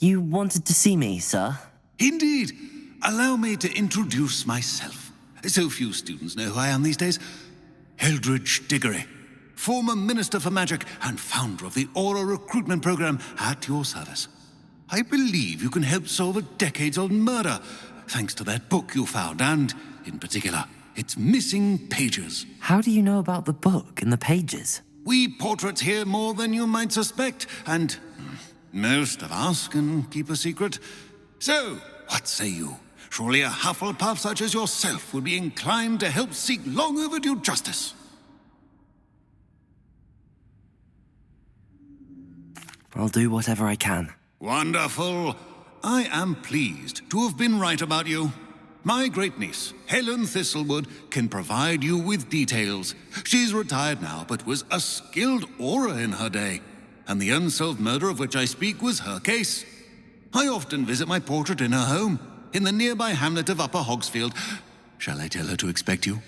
You wanted to see me, sir? Indeed. Allow me to introduce myself. So few students know who I am these days. Элдрича Diggori, former Minister for Magic and founder of the Aura recruitment program, at your service. I believe you can help solve a decades-old murder, thanks to that book you found, and, in particular, its missing pages. How do you know about the book and the pages? We portraits here more than you might suspect, and most of us can keep a secret. So, what say you? Surely a Hufflepuff such as yourself would be inclined to help seek long overdue justice. I'll do whatever I can. Wonderful. I am pleased to have been right about you. My great-niece, Helen Thistlewood, can provide you with details. She's retired now, but was a skilled aura in her day. And the unsolved murder of which I speak was her case. I often visit my portrait in her home, in the nearby hamlet of Upper Hogsfield. Shall I tell her to expect you?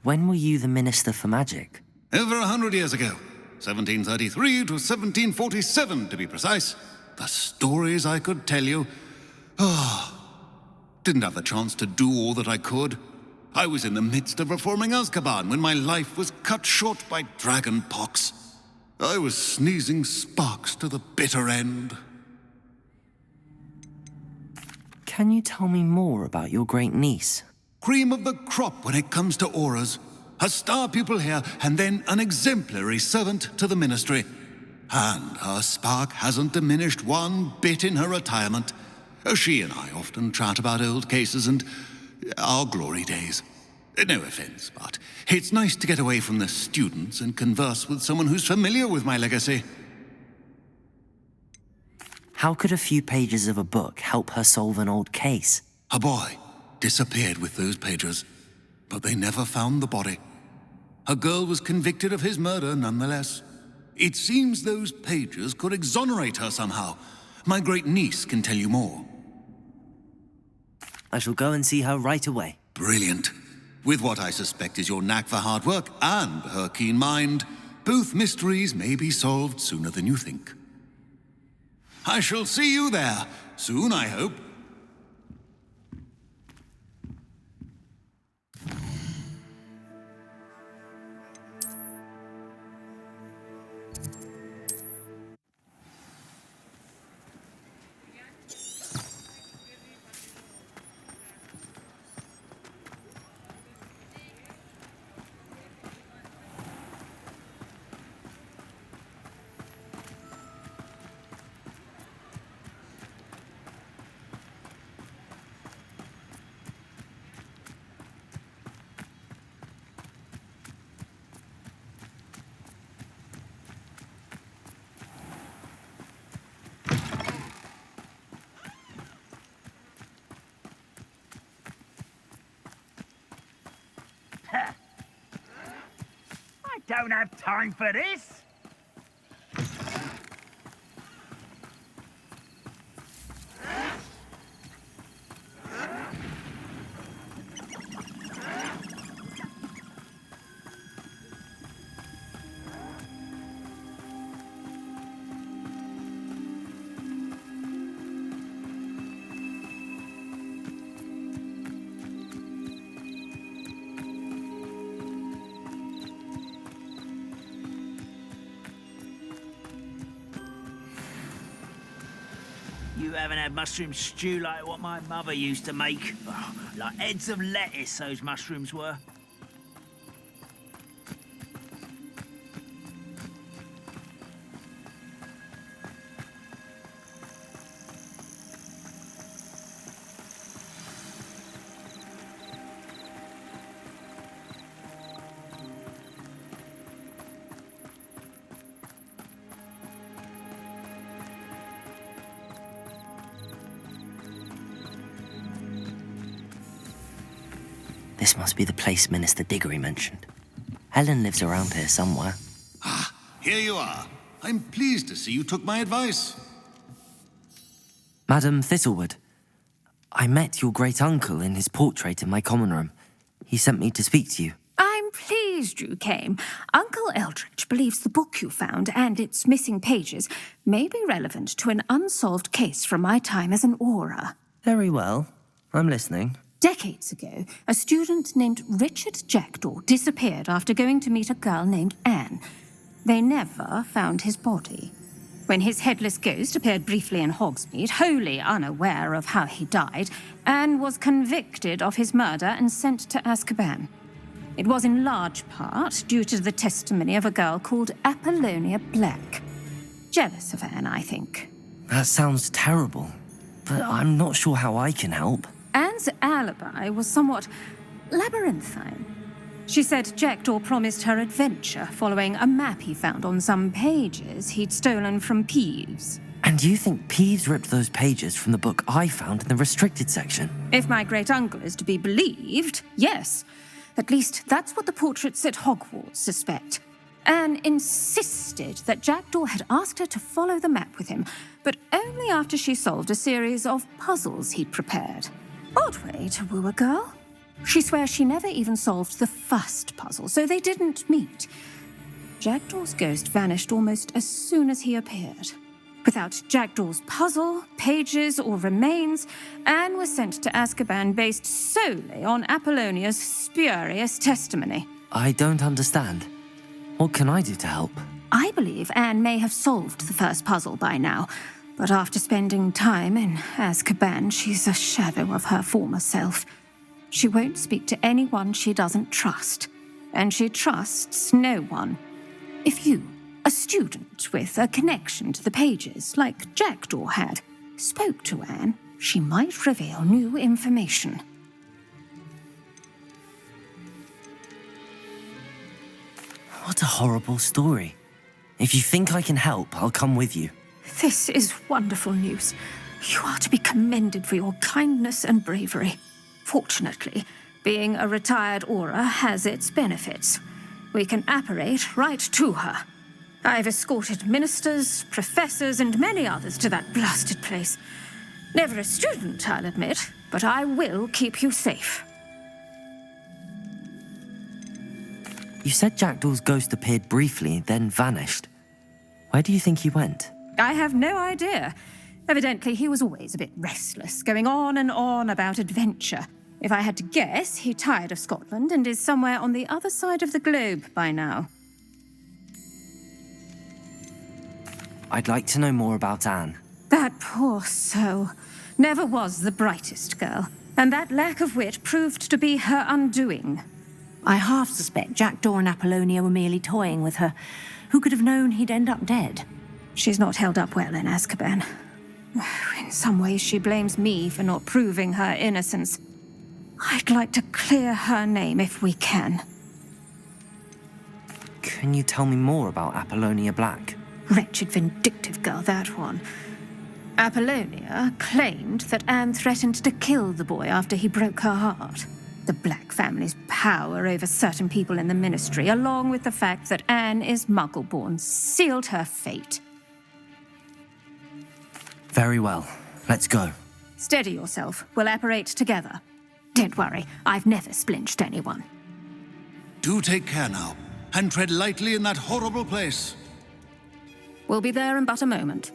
When were you the Minister for Magic? Over 100 years ago. 1733 to 1747, to be precise. The stories I could tell you. Didn't have the chance to do all that I could. I was in the midst of reforming Azkaban when my life was cut short by dragon pox. I was sneezing sparks to the bitter end. Can you tell me more about your great niece? Cream of the crop when it comes to auras. A star pupil here, and then an exemplary servant to the ministry. And her spark hasn't diminished one bit in her retirement. She and I often chat about old cases and our glory days. No offense, but it's nice to get away from the students and converse with someone who's familiar with my legacy. How could a few pages of a book help her solve an old case? A boy disappeared with those pages, but they never found the body. A girl was convicted of his murder nonetheless. It seems those pages could exonerate her somehow. My great niece can tell you more. I shall go and see her right away. Brilliant. With what I suspect is your knack for hard work and her keen mind, both mysteries may be solved sooner than you think. I shall see you there, soon I hope. I don't have time for this. You haven't had mushroom stew like what my mother used to make. Oh, like heads of lettuce, those mushrooms were. This must be the place Minister Diggory mentioned. Helen lives around here somewhere. Ah, here you are. I'm pleased to see you took my advice. Madam Thistlewood, I met your great-uncle in his portrait in my common room. He sent me to speak to you. I'm pleased pleased you came. Uncle Eldritch believes the book you found and its missing pages may be relevant to an unsolved case from my time as an aura. Very well. I'm listening. Decades ago, a student named Richard Jackdaw disappeared after going to meet a girl named Anne. They never found his body. When his headless ghost appeared briefly in Hogsmeade, wholly unaware of how he died, Anne was convicted of his murder and sent to Azkaban. It was in large part due to the testimony of a girl called Apollonia Black. Jealous of Anne, I think. That sounds terrible, but I'm not sure how I can help. Anne's alibi was somewhat labyrinthine. She said Jackdaw promised her adventure following a map he found on some pages he'd stolen from Peeves. And you think Peeves ripped those pages from the book I found in the restricted section? If my great-uncle is to be believed, yes. At least that's what the portraits at Hogwarts suspect. Anne insisted that Jackdaw had asked her to follow the map with him, but only after she solved a series of puzzles he'd prepared. Odd way to woo a girl. She swears she never even solved the first puzzle, so they didn't meet. Jackdaw's ghost vanished almost as soon as he appeared. Without Jackdaw's puzzle, pages, or remains, Anne was sent to Azkaban based solely on Apollonia's spurious testimony. I don't understand. What can I do to help? I believe Anne may have solved the first puzzle by now, but after spending time in Azkaban, she's a shadow of her former self. She won't speak to anyone she doesn't trust, and she trusts no one. If you, a student with a connection to the pages, like Jackdaw had, spoke to Anne, she might reveal new information. What a horrible story. If you think I can help, I'll come with you. This is wonderful news. You are to be commended for your kindness and bravery. Fortunately, being a retired aura has its benefits. We can apparate right to her. I've escorted ministers, professors, and many others to that blasted place. Never a student, I'll admit, but I will keep you safe. You said Jackdaw's ghost appeared briefly, then vanished. Where do you think he went? I have no idea. Evidently, he was always a bit restless, going on and on about adventure. If I had to guess, he tired of Scotland and is somewhere on the other side of the globe by now. I'd like to know more about Anne. That poor soul. Never was the brightest girl, and that lack of wit proved to be her undoing. I half suspect Jackdaw and Apollonia were merely toying with her. Who could have known he'd end up dead? She's not held up well in Azkaban. In some ways, she blames me for not proving her innocence. I'd like to clear her name if we can. Can you tell me more about Apollonia Black? Wretched, vindictive girl, that one. Apollonia claimed that Anne threatened to kill the boy after he broke her heart. The Black family's power over certain people in the ministry, along with the fact that Anne is Muggle-born, sealed her fate. Very well. Let's go. Steady yourself. We'll apparate together. Don't worry, I've never splinched anyone. Do take care now, and tread lightly in that horrible place. We'll be there in but a moment.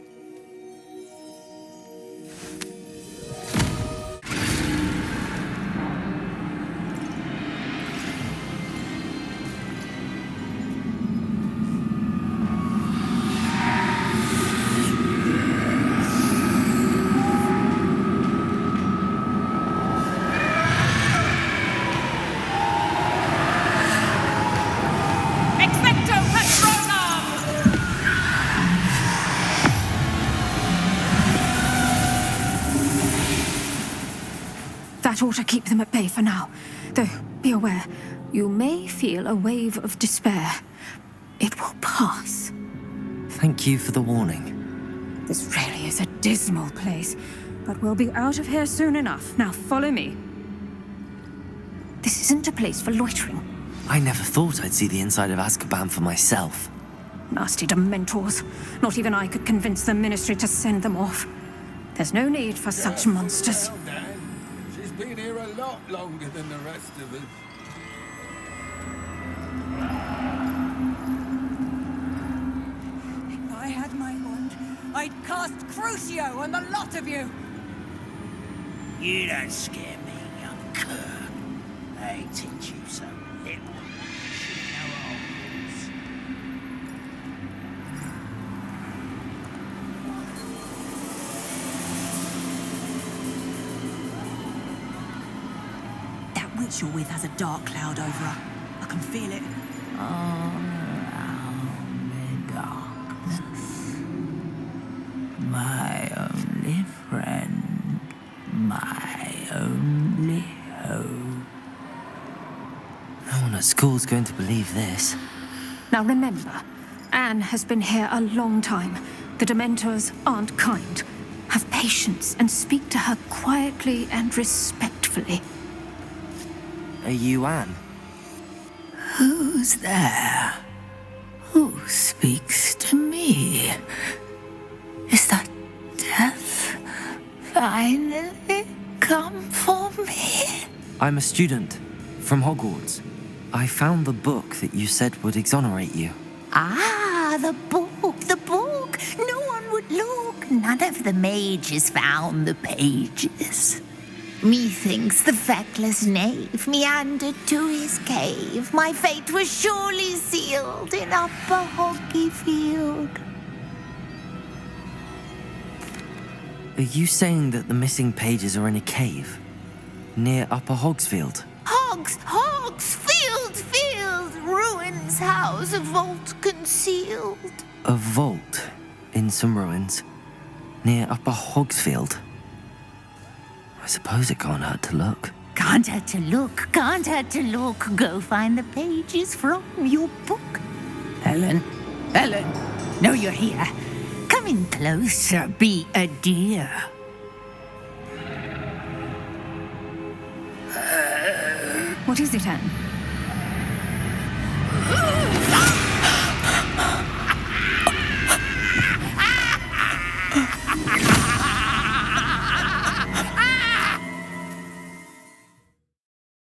Expekto Pатronum! That ought to keep them at bay for now. Though, be aware, you may feel a wave of despair. It will pass. Thank you for the warning. This really is a dismal place, but we'll be out of here soon enough. Now follow me. This isn't a place for loitering. I never thought I'd see the inside of Azkaban for myself. Nasty Dementors. Not even I could convince the Ministry to send them off. There's no need for such monsters. Well, Dan, she's been here a lot longer than the rest of us. I'd cast Crucio on the lot of you. You don't scare me, young cur. I teach you so little. You That witch you're with has a dark cloud over her. I can feel it. all around the darkness. My only friend, my only hope. No one at school's going to believe this. Now remember, Anne has been here a long time. The Dementors aren't kind. Have patience and speak to her quietly and respectfully. Are you Anne? Who's there? Who speaks to me? Is that death finally come for me? I'm a student from Hogwarts. I found the book that you said would exonerate you. Ah, the book, the book. No one would look. None of the mages found the pages. Methinks the feckless knave meandered to his cave. My fate was surely sealed in Upper Hoggyfield. Are you saying that the missing pages are in a cave? Near Upper Hogsfield? Field, ruins house, a vault concealed. A vault in some ruins? Near Upper Hogsfield? I suppose it can't hurt to look. Can't hurt to look, can't hurt to look. Go find the pages from your book. Ellen, know you're here. Come in closer, be a dear. What is it, Anne?